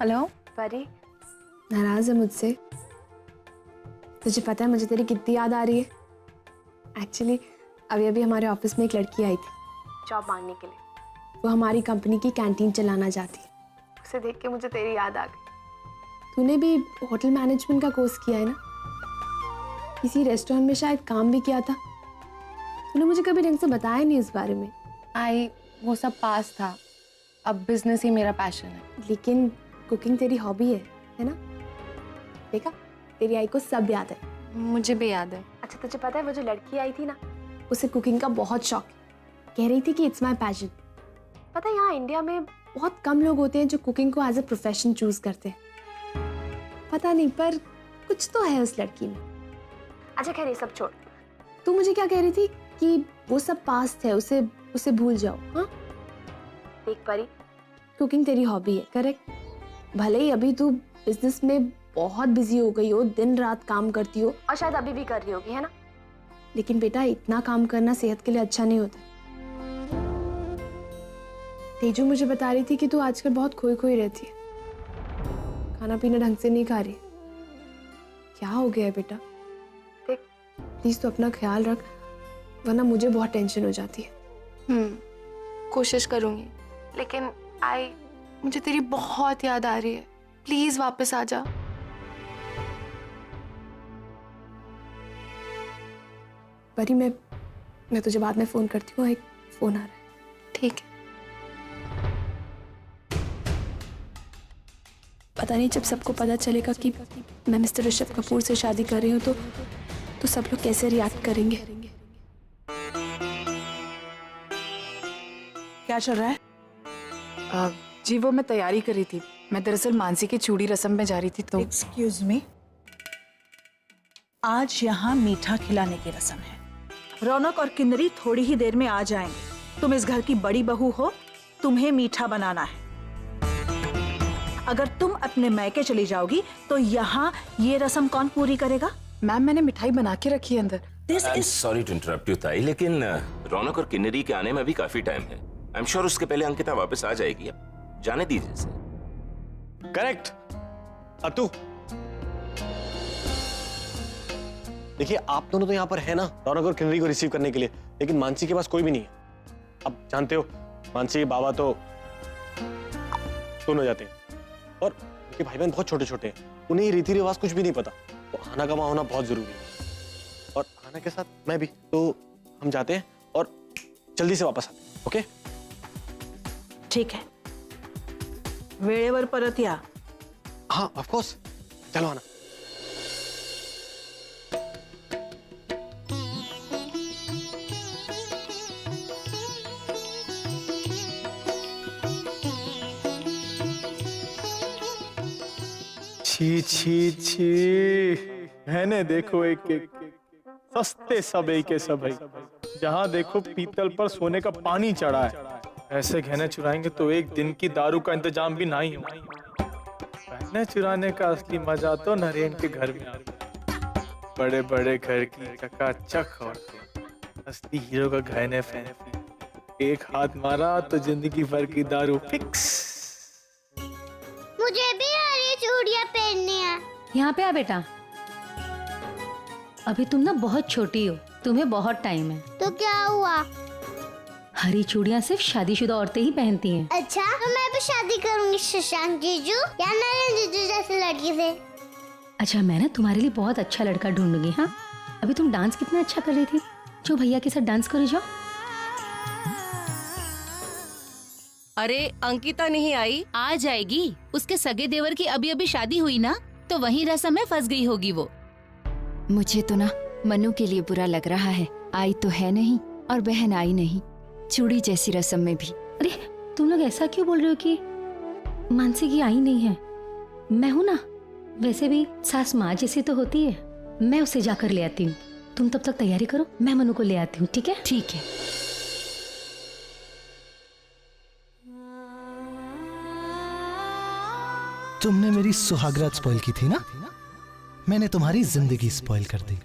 Hello परी, नाराज है मुझसे? तुझे पता है मुझे तेरी कितनी याद आ रही है? एक्चुअली अभी अभी हमारे ऑफिस में एक लड़की आई थी जॉब मांगने के लिए। वो हमारी कंपनी की कैंटीन चलाना चाहती है। उसे देख के मुझे तेरी याद आ गई। तूने भी होटल मैनेजमेंट का कोर्स किया है ना? किसी रेस्टोरेंट में शायद काम भी किया था। तूने मुझे कभी ढंग से बताया नहीं इस बारे में। वो सब पास था, अब बिजनेस ही मेरा पैशन है। लेकिन कुकिंग तेरी हॉबी है ना? देखा, तेरी आई को सब याद है। मुझे भी याद है। अच्छा तुझे पता है वो जो लड़की आई थी ना, उसे कुकिंग का बहुत शौक है। कह रही थी कि इट्स माय पैशन। पता है यहाँ इंडिया में बहुत कम लोग होते हैं जो कुकिंग को एज अ प्रोफेशन चूज करते हैं। पता नहीं पर कुछ तो है उस लड़की में। अच्छा खैर ये सब छोड़, तू मुझे क्या कह रही थी कि वो सब पास्ट है, उसे भूल जाओ। हाँ देख परी, कुकिंग तेरी हॉबी है, करेक्ट। भले ही अभी तू बिजनेस में बहुत बिजी हो गई हो, दिन रात काम करती हो और शायद अभी भी कर रही होगी, है ना? लेकिन बेटा इतना काम करना सेहत के लिए अच्छा नहीं होता। तेजू मुझे बता रही थी कि तू आजकल बहुत खोई खोई रहती है, खाना पीना ढंग से नहीं खा रही। क्या हो गया है बेटा? देख प्लीज तू अपना ख्याल रख, वरना मुझे बहुत टेंशन हो जाती है। कोशिश करूंगी, लेकिन मुझे तेरी बहुत याद आ रही है। प्लीज वापस आ जा। परी मैं तुझे बाद में फोन करती हूँ, एक फोन आ रहा है। ठीक है। पता नहीं जब सबको पता चलेगा कि मैं मिस्टर ऋषभ कपूर से शादी कर रही हूँ तो सब लोग कैसे रिएक्ट करेंगे। क्या चल रहा है? जी वो मैं तैयारी कर रही थी। मैं दरअसल मानसी की चूड़ी रस्म में जा रही थी तो। एक्सक्यूज मी, आज यहाँ मीठा खिलाने की रस्म है। रौनक और किन्नरी थोड़ी ही देर में आ जाएंगे। तुम इस घर की बड़ी बहू हो, तुम्हें मीठा बनाना है। अगर तुम अपने मैके चली जाओगी तो यहाँ ये रस्म कौन पूरी करेगा? मैम मैंने मिठाई बना के रखी है अंदर। This is sorry to interrupt you ताई, लेकिन रौनक और किन्नरी के आने में भी काफी टाइम है। आई एम श्योर उसके पहले अंकिता वापस आ जाएगी। अब जाने दीजिए इसे। करेक्ट अतु। देखिए आप दोनों तो यहाँ पर है ना, रौनक और किन्नरी को रिसीव करने के लिए, लेकिन मानसी के पास कोई भी नहीं है। अब जानते हो मानसी के बाबा तो दोनों जाते हैं और उनके भाई बहन बहुत छोटे छोटे हैं, उन्हें रीति रिवाज कुछ भी नहीं पता। तो आना का वहां होना बहुत जरूरी है और आना के साथ मैं भी। तो हम जाते हैं और जल्दी से वापस आते हैं। ओके ठीक है। वेळेवर परत या। हाँ ऑफ कोर्स, चलो आना। छी छी छी, गहने देखो एक एक सस्ते सब एक के सब है। जहाँ देखो पीतल पर सोने का पानी चढ़ा है। ऐसे गहने चुराएंगे तो एक दिन की दारू का इंतजाम भी नहीं हो। गहने चुराने का असली मजा तो नरेन के घर में आता है। बड़े बड़े घर की चकाचक औरतें, असली हीरो का गहने पहनती। एक हाथ मारा तो जिंदगी भर की दारू फिक्स। मुझे भी हरी चूड़ियां पहननी है। यहाँ पे आ बेटा, अभी तुम ना बहुत छोटी हो, तुम्हें बहुत टाइम है। तो क्या हुआ? हरी चूड़ियाँ सिर्फ शादीशुदा औरतें ही पहनती हैं। अच्छा तो मैं भी शादी करूंगी शशांक जीजू या नरेन जीजू जैसी लड़की से। अच्छा मैं ना तुम्हारे लिए बहुत अच्छा लड़का ढूंढूंगी। हाँ अभी तुम डांस कितना अच्छा कर रही थी, जो भैया के साथ डांस करो जाओ। अरे अंकिता नहीं आई? आ जाएगी, उसके सगे देवर की अभी अभी शादी हुई ना, तो वही रस्म में फंस गई होगी वो। मुझे तो ना मनु के लिए बुरा लग रहा है। आई तो है नहीं और बहन आई नहीं, चूड़ी जैसी रस्म में भी। अरे तुम लोग ऐसा क्यों बोल रहे हो कि मानसी की आई नहीं है? मैं हूं ना, वैसे भी सास माँ जैसी तो होती है। मैं उसे जाकर ले आती हूँ, तुम तब तक तैयारी करो, मैं मनु को ले आती हूँ। ठीक है? ठीक है। तुमने मेरी सुहागरात स्पॉइल की थी ना, मैंने तुम्हारी जिंदगी स्पॉइल कर दी।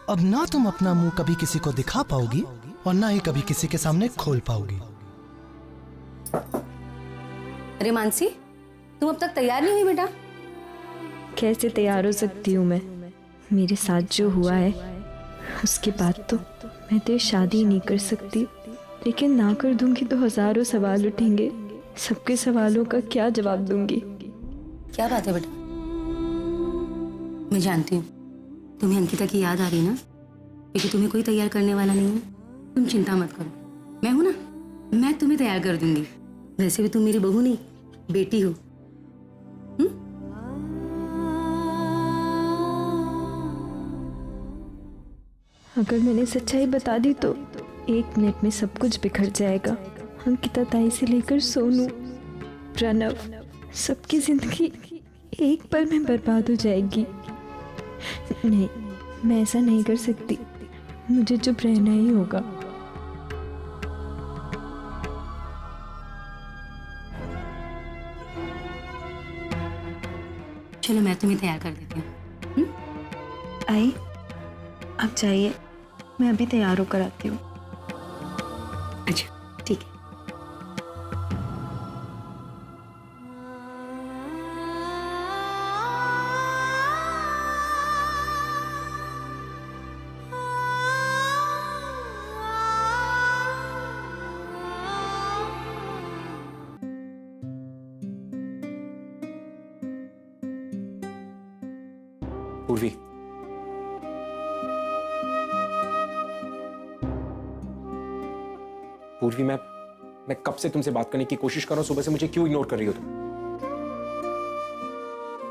अब ना तुम अपना मुंह कभी किसी को दिखा पाओगी और ना ही कभी किसी के सामने खोल पाओगी। अरे मानसी, तुम अब तक तैयार नहीं हुई बेटा? कैसे तैयार हो सकती हूँ मैं? मेरे साथ जो हुआ है उसके बाद तो मैं तेरी शादी नहीं कर सकती, लेकिन ना कर दूंगी तो हजारों सवाल उठेंगे। सबके सवालों का क्या जवाब दूंगी? क्या बात है बेटा? मैं जानती हूँ तुम्हें अंकिता की याद आ रही ना, क्योंकि तुम्हें कोई तैयार करने वाला नहीं है। तुम चिंता मत करो, मैं हूं ना, मैं तुम्हें तैयार कर दूंगी। वैसे भी तुम मेरी बहू नहीं बेटी हो। अगर मैंने सच्चाई बता दी तो 1 मिनट में सब कुछ बिखर जाएगा। अंकिता ताई से लेकर सोनू, प्रणव, सबकी जिंदगी एक पल में बर्बाद हो जाएगी। नहीं, मैं ऐसा नहीं कर सकती। मुझे चुप रहना ही होगा। चलो मैं तुम्हें तैयार कर देती हूँ। आई, आप जाइए, मैं अभी तैयार होकर आती हूँ। अच्छा ठीक है। पूर्वी, पूर्वी, मैं कब से तुमसे बात करने की कोशिश कर रहा हूं, सुबह से मुझे क्यों इग्नोर कर रही हो तुम?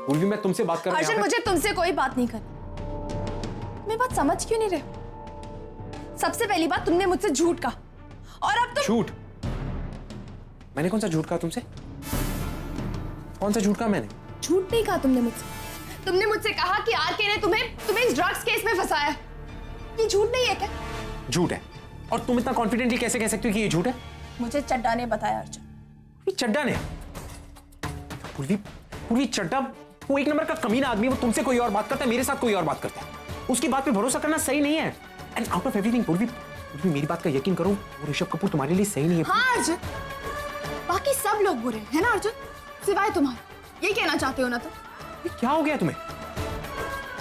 पूर्वी, मैं तुमसे बात कर रहा हूं। अर्जुन, मुझे तुमसे कोई बात नहीं करनी। मेरी बात समझ क्यों नहीं रहे? सबसे पहली बात, तुमने मुझसे झूठ कहा, और अब तुम... झूठ? मैंने कौन सा झूठ कहा तुमसे? कौन सा झूठ कहा मैंने? झूठ नहीं कहा तुमने मुझसे। तुमने मुझसे कहा कि आरके ने तुम्हें इस ड्रग्स केस में फंसाया। ये झूठ नहीं है क्या? झूठ है। और तुम इतना कॉन्फिडेंटली कैसे कह सकती हो कि ये झूठ है? मुझे चड्डा ने बताया अर्जुन। चड्डा ने? पूर्वी, चड्डा वो 1 नंबर का कमीना आदमी, वो तुमसे कोई और बात करता है, मेरे साथ कोई और बात करता है। उसकी बात पे भरोसा करना सही नहीं है। एंड आउट ऑफ एवरीथिंग पूर्वी, मेरी बात का यकीन करो, वो ऋषभ कपूर तुम्हारे लिए सही नहीं है। हाँ अर्जुन, बाकी सब लोग बुरे हैं ना अर्जुन, सिवाय तुम्हारे। ये कहना चाहते हो ना तुम? क्या हो गया तुम्हें?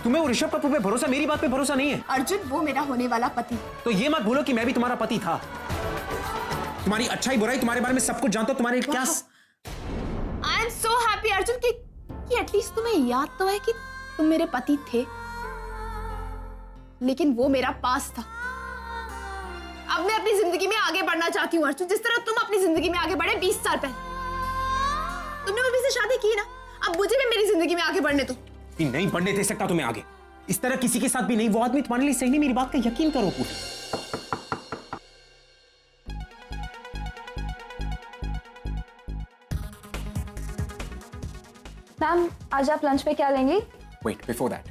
तुम्हें वो ऋषभ कपूर पे भरोसा, मेरी बात पे भरोसा नहीं है। अर्जुन, वो मेरा होने वाला पति। तो ये मत भूलो कि मैं भी तुम्हारा पति था। तुम्हारी अच्छाई बुराई, तुम्हारे बारे में सब कुछ जानता हूं। तुम्हारे क्या... I am so happy Arjun कि एटलीस्ट तुम्हें याद तो है कि तुम मेरे पति थे, लेकिन वो मेरा पास था। अब मैं अपनी जिंदगी में आगे बढ़ना चाहती हूँ अर्जुन, जिस तरह तुम अपनी जिंदगी में आगे बढ़े 20 साल पहले। तुमने मम्मी से शादी की ना, अब मुझे भी मेरी जिंदगी में आगे बढ़ने दो। नहीं बढ़ने दे सकता तुम्हें आगे, इस तरह किसी के साथ भी नहीं। वो आदमी तुम्हारे लिए सही नहीं, मेरी बात का यकीन करो पूरी। मैम, आज आप लंच पे क्या लेंगी? Wait, before that,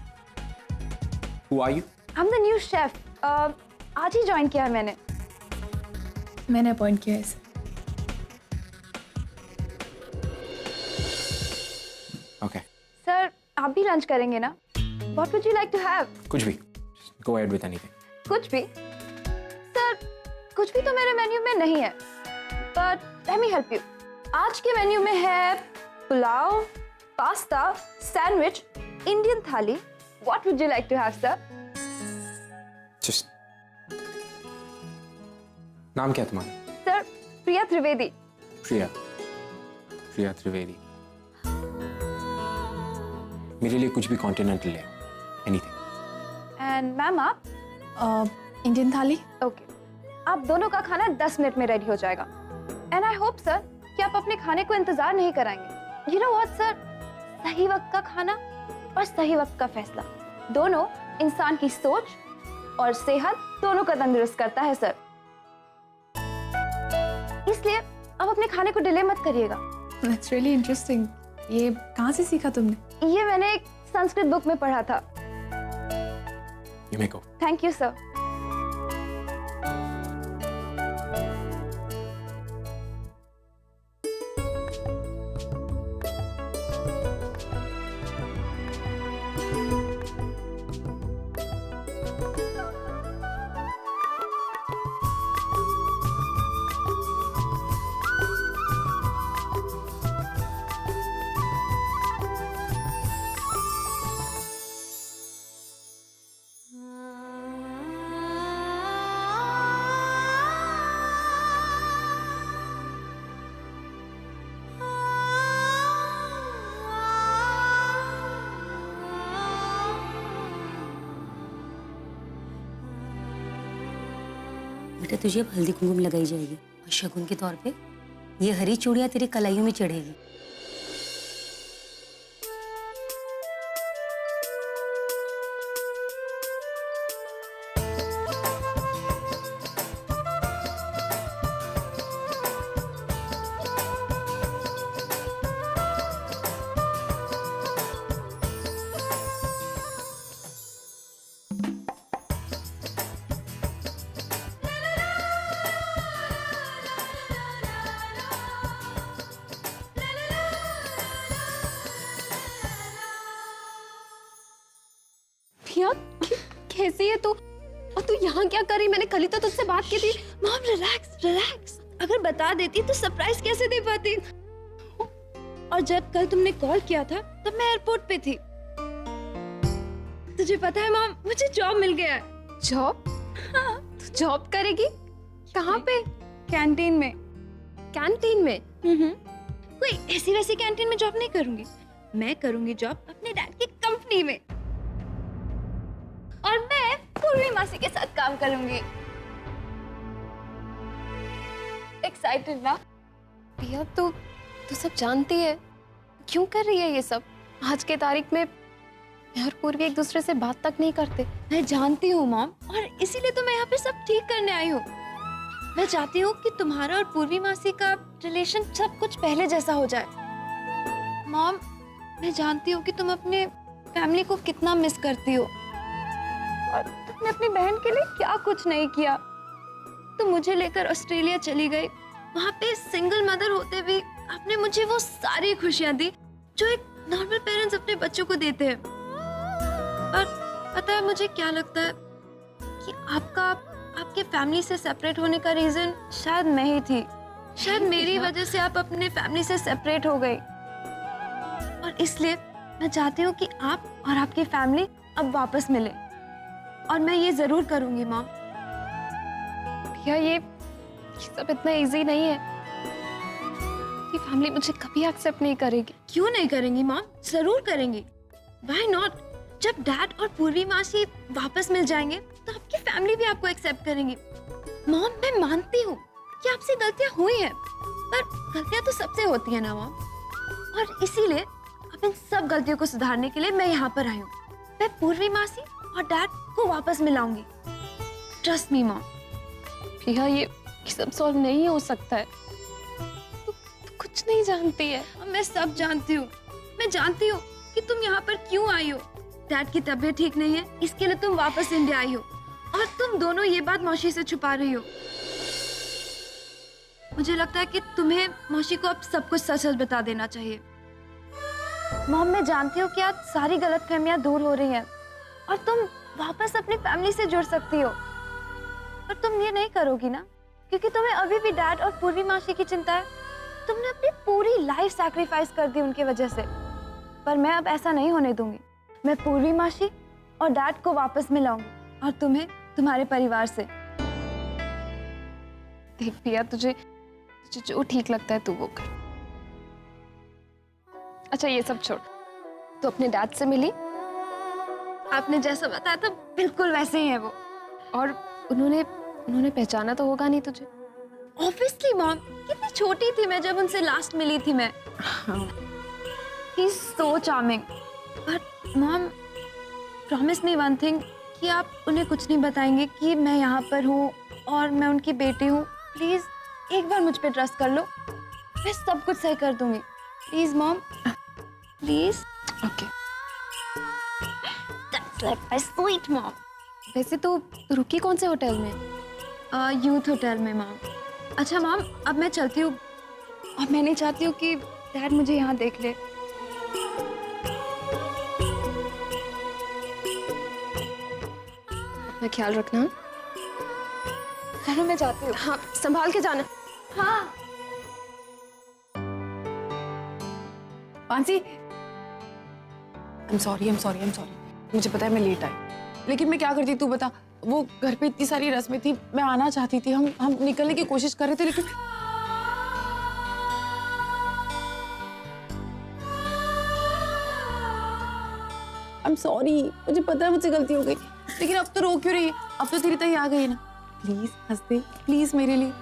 who are you? I'm the new chef. आज ही ज्वाइन किया है मैंने अपॉइंट किया है इसे। Okay. सर, आप भी लंच करेंगे ना? What would you like to have? कुछ भी. Go ahead with anything. कुछ भी? सर, कुछ भी तो मेरे मेन्यू में नहीं है। But let me help you. आज के मेन्यू में है पुलाव, पास्ता, सैंडविच, इंडियन थाली। What would you like to have, sir? Just. नाम क्या है तुम्हारा? सर, प्रिया त्रिवेदी। प्रिया त्रिवेदी। मेरे लिए कुछ भी कॉन्टिनेंटल ले, एनीथिंग। एंड मैम आप? इंडियन थाली। ओके, आप दोनों का खाना 10 मिनट में रेडी हो जाएगा। एंड आई होप सर कि आप अपने खाने को इंतजार नहीं कराएंगे। यू नो व्हाट सर, सही वक्त का खाना और सही वक्त का फैसला दोनों इंसान की सोच और सेहत दोनों को तंदुरुस्त करता है सर। इसलिए आप अपने खाने को डिले मत करिएगा। That's really interesting. ये कहाँ से सीखा तुमने? ये मैंने एक संस्कृत बुक में पढ़ा था। You may go. Thank you sir. बेटा तुझे अब हल्दी कुमकुम लगाई जाएगी और शगुन के तौर पे ये हरी चूड़ियां तेरी कलाइयों में चढ़ेगी। पिया कैसी है तू? और तू यहाँ क्या कर रही? मैंने कल ही तो तुझसे बात की थी। मॉम रिलैक्स रिलैक्स, अगर बता देती तो सरप्राइज कैसे दे पाती। और जब कल तुमने कॉल किया था तब मैं एयरपोर्ट पे थी। तुझे पता है मॉम, मुझे जॉब मिल गया है। जॉब? हाँ। तू जॉब करेगी? कहाँ पे? कैंटीन में। कैंटीन में? कोई ऐसी वैसी कैंटीन में जॉब नहीं करूंगी, मैं करूंगी जॉब अपने डैड की कंपनी में, और मैं पूर्वी मासी के साथ काम करूंगी। एक्साइटेड ना? पिया तू सब जानती है, क्यों कर रही है ये सब? आज के तारीख में मैं और पूर्वी एक दूसरे से बात तक नहीं करते। मैं जानती हूँ मॉम, और इसीलिए तो मैं यहाँ पे सब ठीक करने आई हूँ। मैं चाहती हूँ कि तुम्हारा और पूर्वी मासी का रिलेशन सब कुछ पहले जैसा हो जाए। मॉम, मैं जानती हूँ कि तुम अपने फैमिली को कितना मिस करती हो, और तुमने अपनी बहन के लिए क्या कुछ नहीं किया। तुम मुझे लेकर ऑस्ट्रेलिया चली गई, वहाँ पे सिंगल मदर होते भी आपने मुझे वो सारी खुशियाँ दी जो एक नॉर्मल पेरेंट्स अपने बच्चों को देते हैं। और पता है मुझे क्या लगता है कि आपके फैमिली से सेपरेट होने का रीजन शायद मैं ही थी। शायद मेरी वजह से आप अपने फैमिली से सेपरेट हो गई, और इसलिए मैं चाहती हूँ कि आप और आपकी फैमिली अब वापस मिले, और मैं ये जरूर करूंगी मॉम। भैया ये सब इतना इजी नहीं है। ये फैमिली मुझे कभी एक्सेप्ट नहीं करेगी। क्यों नहीं करेंगी मॉम? जरूर करेंगी। Why not? जब डैड और पूर्वी मासी वापस मिल जाएंगे तो आपकी फैमिली भी आपको एक्सेप्ट करेंगी। मॉम, मैं मानती हूँ कि आपसे गलतियाँ हुई हैं, पर गलतियाँ तो सबसे होती है ना मॉम, और इसीलिए अब इन सब गलतियों को सुधारने के लिए मैं यहाँ पर आई हूँ। मैं पूर्वी मासी और डैड को वापस मिलाऊंगी। Trust me mom. भैया ये सब सॉल्व नहीं हो सकता है। तू कुछ नहीं जानती है। मैं सब जानती हूँ। मैं जानती हूँ कि तुम यहाँ पर क्यों आई हो। डैड की तबीयत ठीक नहीं है, इसके लिए तुम वापस इंडिया आई हो, और तुम दोनों ये बात मौसी से छुपा रही हो। मुझे लगता है कि तुम्हें मौसी को अब सब कुछ सच सच बता देना चाहिए। मॉम, मैं जानती हूँ कि आज सारी गलतफहमियां दूर हो रही हैं और तुम वापस अपनी फैमिली से जुड़ सकती हो, पर तुम ये नहीं करोगी ना, क्योंकि तुम्हें अभी भी डैड और पूर्वी मासी की चिंता है। तुमने अपनी पूरी लाइफ सैक्रिफाइस कर दी उनकी वजह से, पर मैं अब ऐसा नहीं होने दूंगी। मैं पूर्वी मासी और डैड को वापस मिलाऊंगी, और तुम्हें तुम्हारे परिवार से। देख पिया, तुझे जो ठीक लगता है तू वो कर। अच्छा ये सब छोड़, तू अपने डैड से मिली? आपने जैसा बताया था बिल्कुल वैसे ही है वो। और उन्होंने पहचाना तो होगा नहीं तुझे? ऑब्वियसली मॉम, कितनी छोटी थी मैं जब उनसे लास्ट मिली थी मैं। He's so charming. But mom, promise me one thing, कि आप उन्हें कुछ नहीं बताएंगे कि मैं यहाँ पर हूँ और मैं उनकी बेटी हूँ। प्लीज एक बार मुझ पे ट्रस्ट कर लो, मैं सब कुछ सही कर दूंगी। Please mom, please. Okay. That's like my sweet mom. वैसे तो रुकी कौन से होटल में? यूथ होटल में मॉम। अच्छा मॉम, अब मैं चलती हूँ, और मैं नहीं चाहती हूँ कि डैड मुझे यहाँ देख ले। अपना ख्याल रखना। चलो मैं जाती हूँ। हाँ, संभाल के जाना। हाँ। Mansi, I'm sorry. मुझे पता है मैं लेट आई, लेकिन मैं क्या करती तू बता। वो घर पे इतनी सारी रस्में थी, मैं आना चाहती थी, हम निकलने की कोशिश कर रहे थे, लेकिन I'm sorry, मुझे पता है मुझसे गलती हो गई, लेकिन अब तो रो क्यों रही है? अब तो तेरी तही आ गई ना। प्लीज हंस दे, प्लीज मेरे लिए।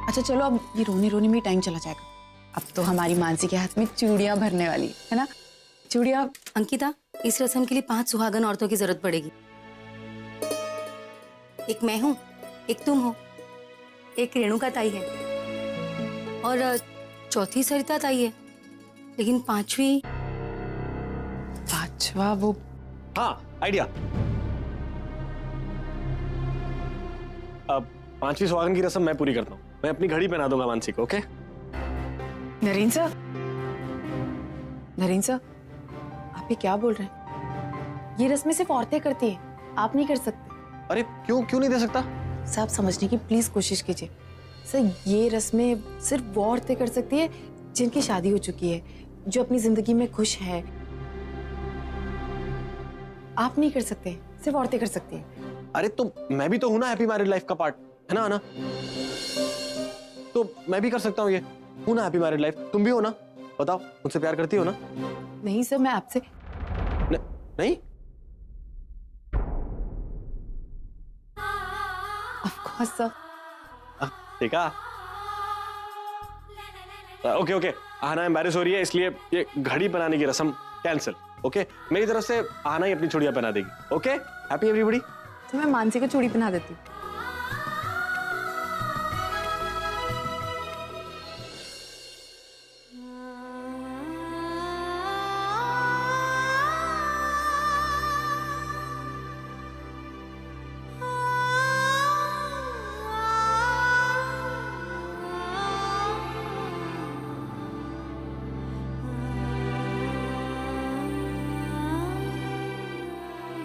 अच्छा चलो, अब ये रोने रोने में टाइम चला जाएगा। अब तो हमारी मानसी के हाथ में चूड़ियां भरने वाली है ना। चूड़ियां। अंकिता, इस रस्म के लिए 5 सुहागन औरतों की जरूरत पड़ेगी। एक मैं हूँ, एक तुम हो, एक रेणुका ताई है और चौथी सरिता ताई है, लेकिन पांचवा वो। हाँ, आइडिया। अब 5वीं सुहागन की रस्म मैं पूरी करता हूँ। मैं अपनी घड़ी पहना दूंगा मानसी को। Okay? Narendra sir, Narendra sir, आप ये क्या बोल रहे हैं? ये रस्में सिर्फ औरतें करती हैं, आप नहीं कर सकते। अरे क्यों नहीं दे सकता? सब समझने की प्लीज कोशिश कीजिए सर। ये रस्में सिर्फ वो औरतें कर सकती है जिनकी शादी हो चुकी है, जो अपनी जिंदगी में खुश है। आप नहीं कर सकते, सिर्फ औरतें कर सकती हैं। अरे तो मैं भी तो हूं ना हैप्पी मैरिड लाइफ का पार्ट, है ना आना? तो मैं भी कर सकता हूँ ये। हूं ना हैप्पी मैरिड लाइफ, तुम भी हो ना? बताओ, मुझसे प्यार करती हो ना? नहीं सर, मैं आपसे नहीं? Of course sir. ठीक है। ओके, आना एम्बैरेस हो रही है, इसलिए ये घड़ी बनाने की रस्म कैंसिल। ओके? मेरी तरफ से आना ही अपनी चूड़ियां पहना देगी। ओके? Happy everybody. तो मैं मानसी को चूड़ी पहना देती हूँ।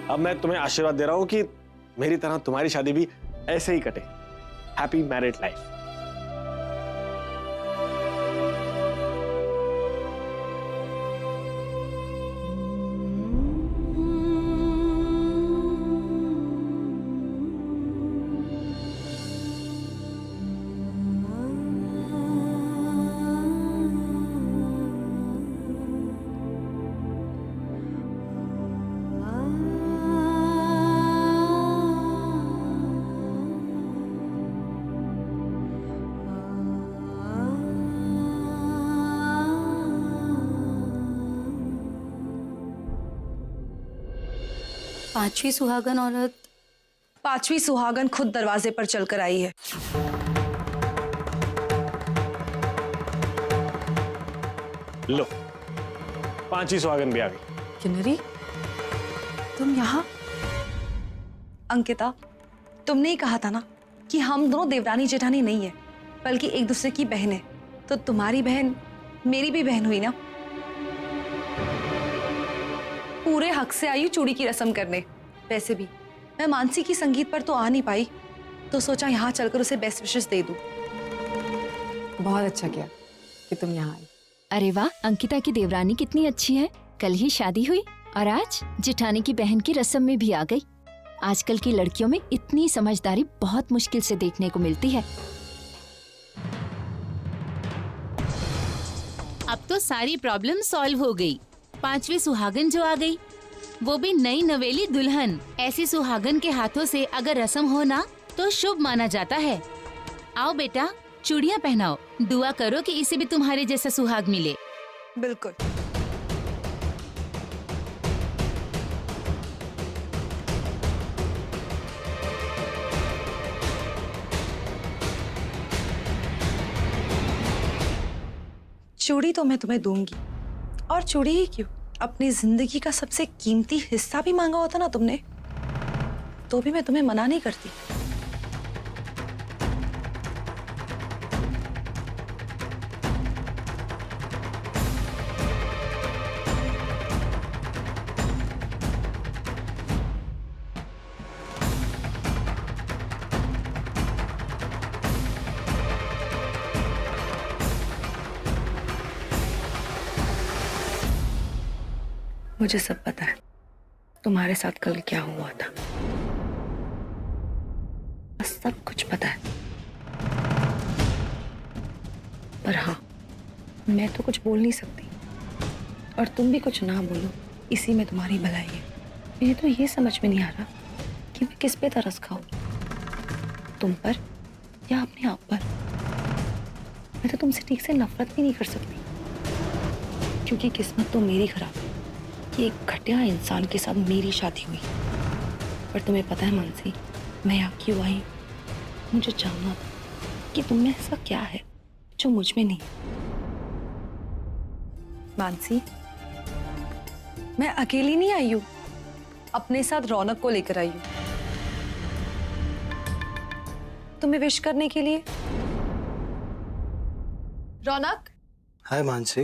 अब मैं तुम्हें आशीर्वाद दे रहा हूं कि मेरी तरह तुम्हारी शादी भी ऐसे ही कटे। Happy married life. पांचवी सुहागन औरत। 5वीं सुहागन खुद दरवाजे पर चलकर आई है। लो, 5वीं सुहागन भी आ गई। किन्नरी, तुम यहाँ? अंकिता, तुमने ही कहा था ना कि हम दोनों देवरानी जेठानी नहीं है, बल्कि एक दूसरे की बहन है। तो तुम्हारी बहन मेरी भी बहन हुई ना। पूरे हक से आई हूँ चूड़ी की रस्म करने। वैसे भी मैं मानसी की संगीत पर तो आ नहीं पाई, तो सोचा यहाँ चलकर उसे बेस्ट विशेस दे दूं। बहुत अच्छा किया कि तुम यहाँ आई। अरे वाह, अंकिता की देवरानी कितनी अच्छी है। कल ही शादी हुई और आज जेठानी की बहन की रस्म में भी आ गई। आजकल की लड़कियों में इतनी समझदारी बहुत मुश्किल से देखने को मिलती है। अब तो सारी प्रॉब्लम सॉल्व हो गई। 5वीं सुहागन जो आ गई, वो भी नई नवेली दुल्हन। ऐसी सुहागन के हाथों से अगर रस्म हो ना तो शुभ माना जाता है। आओ बेटा, चूड़ियां पहनाओ, दुआ करो कि इसे भी तुम्हारे जैसा सुहाग मिले। बिल्कुल। चूड़ी तो मैं तुम्हें दूंगी, और चूड़ी ही क्यों, अपनी जिंदगी का सबसे कीमती हिस्सा भी मांगा होता ना तुमने, तो भी मैं तुम्हें मना नहीं करती। मुझे सब पता है तुम्हारे साथ कल क्या हुआ था, सब कुछ पता है। पर हाँ, मैं तो कुछ बोल नहीं सकती, और तुम भी कुछ ना बोलो, इसी में तुम्हारी भलाई है। मुझे तो ये समझ में नहीं आ रहा कि मैं मैं किस पे तरस खाऊं, तुम पर या अपने आप पर? मैं तो तुमसे ठीक से नफरत भी नहीं कर सकती, क्योंकि किस्मत तो मेरी खराब है कि एक घटिया इंसान के साथ मेरी शादी हुई। पर तुम्हें पता है मानसी, मैं यहाँ क्यों आई? मुझे जानना था कि तुम में ऐसा क्या है जो मुझ में नहीं है। मानसी, मैं अकेली नहीं आई हूँ, अपने साथ रौनक को लेकर आई हूँ तुम्हें विश करने के लिए। रौनक। हाय मानसी।